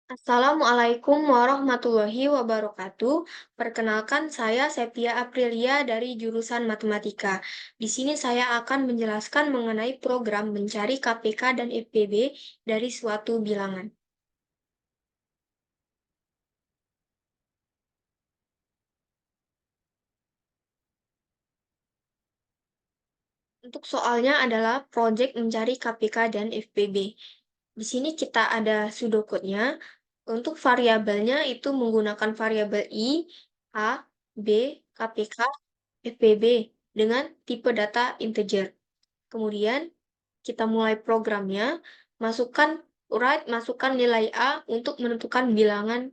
Assalamualaikum warahmatullahi wabarakatuh. Perkenalkan, saya Sepia Aprilia dari jurusan Matematika. Di sini saya akan menjelaskan mengenai program mencari KPK dan FPB dari suatu bilangan. Untuk soalnya adalah proyek mencari KPK dan FPB. Di sini kita ada pseudocode-nya. Untuk variabelnya itu menggunakan variabel I, A, B, KPK, FPB dengan tipe data integer. Kemudian kita mulai programnya, masukkan nilai A untuk menentukan bilangan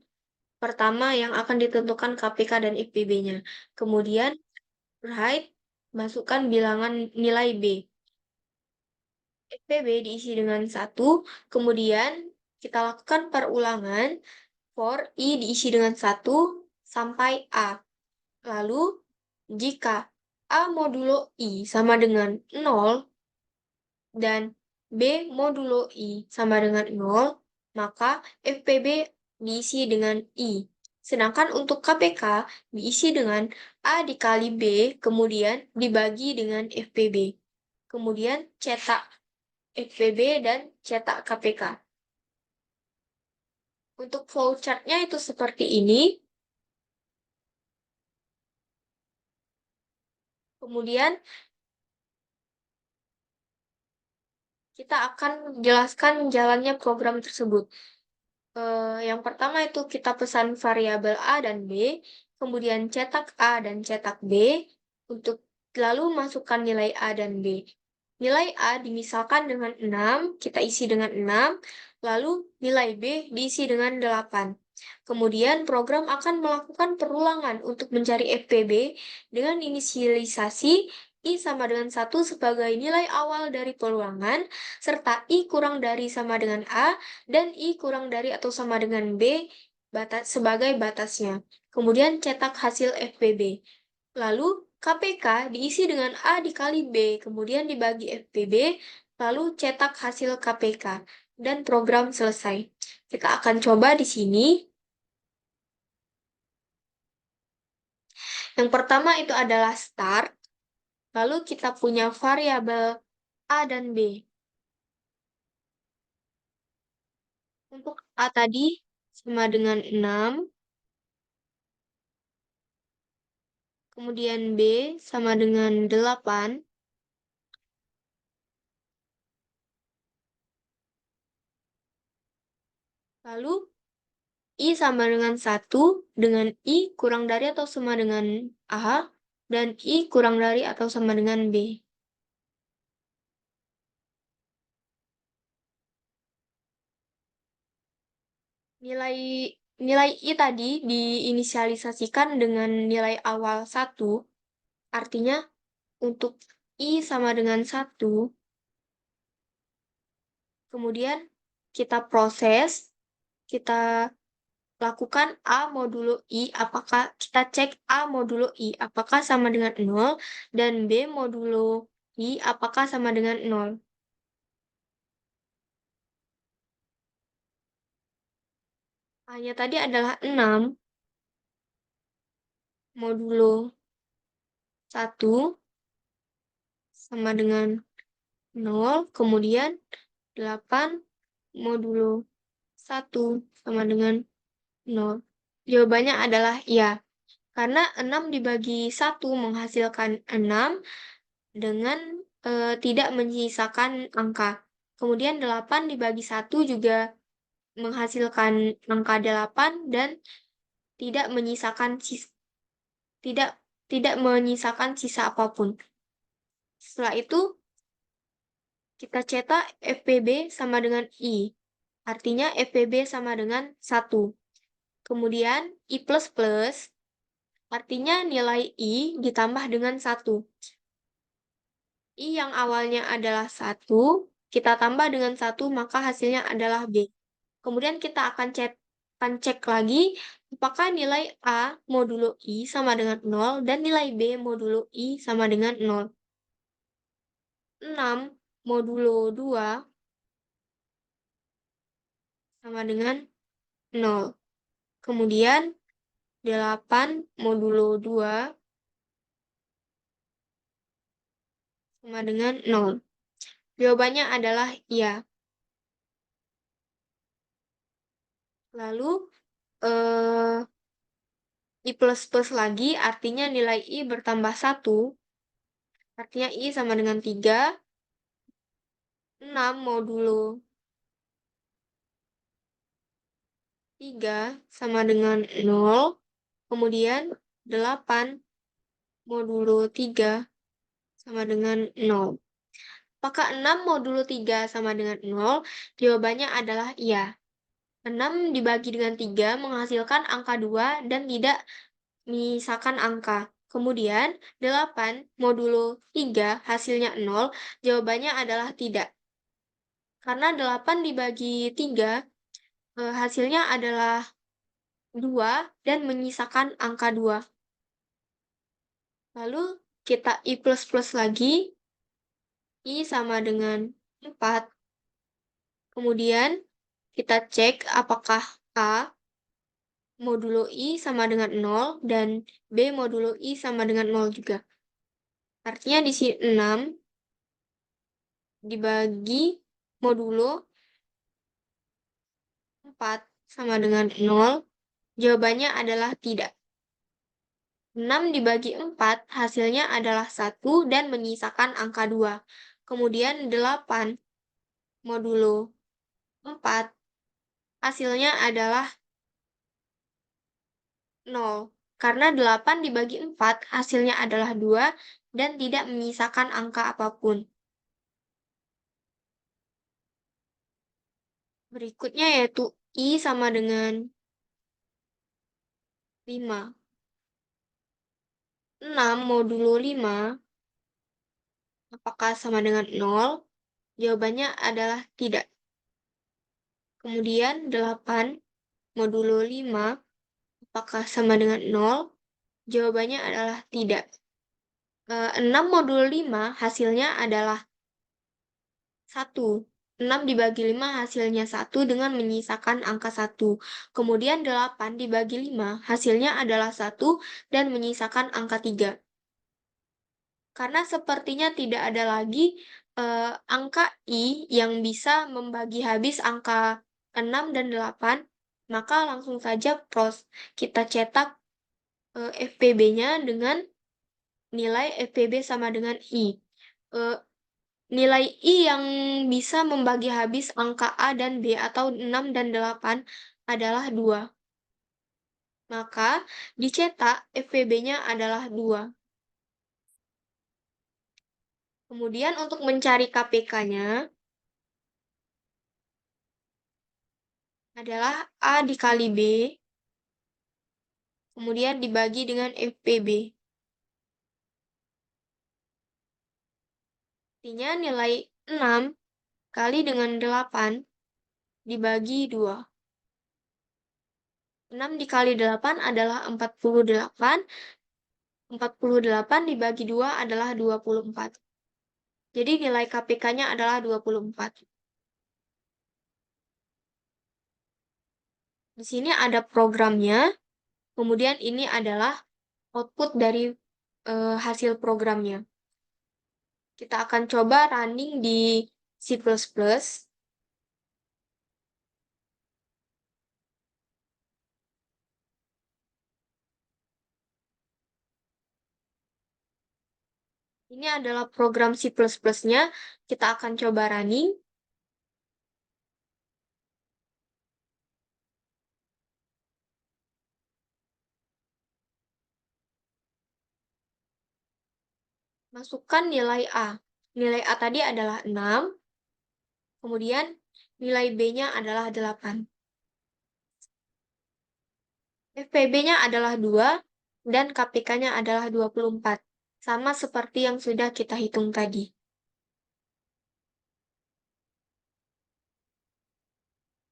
pertama yang akan ditentukan KPK dan FPB-nya. Kemudian write, masukkan bilangan nilai B. FPB diisi dengan 1, kemudian kita lakukan perulangan for I diisi dengan 1 sampai A. Lalu, jika A modulo I sama dengan 0, dan B modulo I sama dengan 0, maka FPB diisi dengan I. Sedangkan untuk KPK diisi dengan A dikali B, kemudian dibagi dengan FPB. Kemudian cetak FPB dan cetak KPK. Untuk flowchart-nya itu seperti ini. Kemudian kita akan menjelaskan jalannya program tersebut. Yang pertama itu kita pesan variabel A dan B, kemudian cetak A dan cetak B, untuk lalu masukkan nilai A dan B. Nilai A dimisalkan dengan 6, kita isi dengan 6, lalu nilai B diisi dengan 8. Kemudian program akan melakukan perulangan untuk mencari FPB dengan inisialisasi I sama dengan 1 sebagai nilai awal dari perulangan, serta I kurang dari sama dengan A, dan I kurang dari atau sama dengan B sebagai batasnya. Kemudian cetak hasil FPB. Lalu KPK diisi dengan A dikali B, kemudian dibagi FPB, lalu cetak hasil KPK, dan program selesai. Kita akan coba di sini. Yang pertama itu adalah start, lalu kita punya variabel A dan B. Untuk A tadi sama dengan 6, kemudian B sama dengan 8, lalu I sama dengan 1 dengan I kurang dari atau sama dengan A, dan I kurang dari atau sama dengan B. Nilai nilai I tadi diinisialisasikan dengan nilai awal 1, artinya untuk I sama dengan 1, kemudian kita proses, kita lakukan A modulo I, apakah kita cek A modulo I apakah sama dengan 0, dan B modulo I apakah sama dengan 0. A-nya tadi adalah 6 modulo 1 sama dengan 0, kemudian 8 modulo 1 sama dengan 0. Jawabannya adalah ya, karena 6 dibagi 1 menghasilkan 6 dengan tidak menyisakan angka. Kemudian 8 dibagi 1 juga menghasilkan angka 8 dan tidak menyisakan tidak tidak menyisakan sisa apapun. Setelah itu kita cetak FPB sama dengan I. Artinya FPB sama dengan 1. Kemudian I++, artinya nilai I ditambah dengan 1. I yang awalnya adalah 1, kita tambah dengan 1, maka hasilnya adalah B. Kemudian kita akan cek lagi apakah nilai A modulo I sama dengan 0 dan nilai B modulo I sama dengan 0. 6 modulo 2 sama dengan 0. Kemudian 8 modulo 2 sama dengan 0. Jawabannya adalah iya. Lalu, I plus lagi artinya nilai I bertambah 1. Artinya I sama dengan 3. 6 modulo 3 sama dengan 0. Kemudian 8 modulo 3 sama dengan 0. Apakah 6 modulo 3 sama dengan 0? Jawabannya adalah iya. 6 dibagi dengan 3 menghasilkan angka 2 dan tidak menyisakan angka. Kemudian 8 modulo 3 hasilnya 0, jawabannya adalah tidak. Karena 8 dibagi 3 hasilnya adalah 2 dan menyisakan angka 2. Lalu kita I plus lagi, I sama dengan 4. Kemudian kita cek apakah A modulo I sama dengan 0 dan B modulo I sama dengan 0 juga. Artinya di sini 6 dibagi modulo 4 sama dengan 0. Jawabannya adalah tidak. 6 dibagi 4 hasilnya adalah 1 dan menyisakan angka 2. Kemudian 8 modulo 4 hasilnya adalah 0. Karena 8 dibagi 4 hasilnya adalah 2 dan tidak menyisakan angka apapun. Berikutnya yaitu I sama dengan 5. 6 modulo 5 apakah sama dengan 0? Jawabannya adalah tidak. Kemudian 8 modulo 5 apakah sama dengan 0? Jawabannya adalah tidak. 6 modulo 5 hasilnya adalah 1. 6 dibagi 5 hasilnya 1 dengan menyisakan angka 1. Kemudian 8 dibagi 5 hasilnya adalah 1 dan menyisakan angka 3. Karena sepertinya tidak ada lagi angka I yang bisa membagi habis angka 6 dan 8, maka langsung saja kita cetak FPB-nya dengan nilai FPB sama dengan I. Nilai I yang bisa membagi habis angka A dan B atau 6 dan 8 adalah 2. Maka dicetak FPB-nya adalah 2. Kemudian untuk mencari KPK-nya adalah A dikali B, kemudian dibagi dengan FPB. Artinya nilai 6 kali dengan 8 dibagi 2. 6 dikali 8 adalah 48. 48 dibagi 2 adalah 24. Jadi nilai KPK-nya adalah 24. Di sini ada programnya, kemudian ini adalah output dari hasil programnya. Kita akan coba running di C++. Ini adalah program C++-nya. Kita akan coba running. Masukkan nilai A. Nilai A tadi adalah 6. Kemudian nilai B-nya adalah 8. FPB-nya adalah 2 dan KPK-nya adalah 24. Sama seperti yang sudah kita hitung tadi.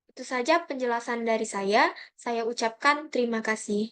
Itu saja penjelasan dari saya. Saya ucapkan terima kasih.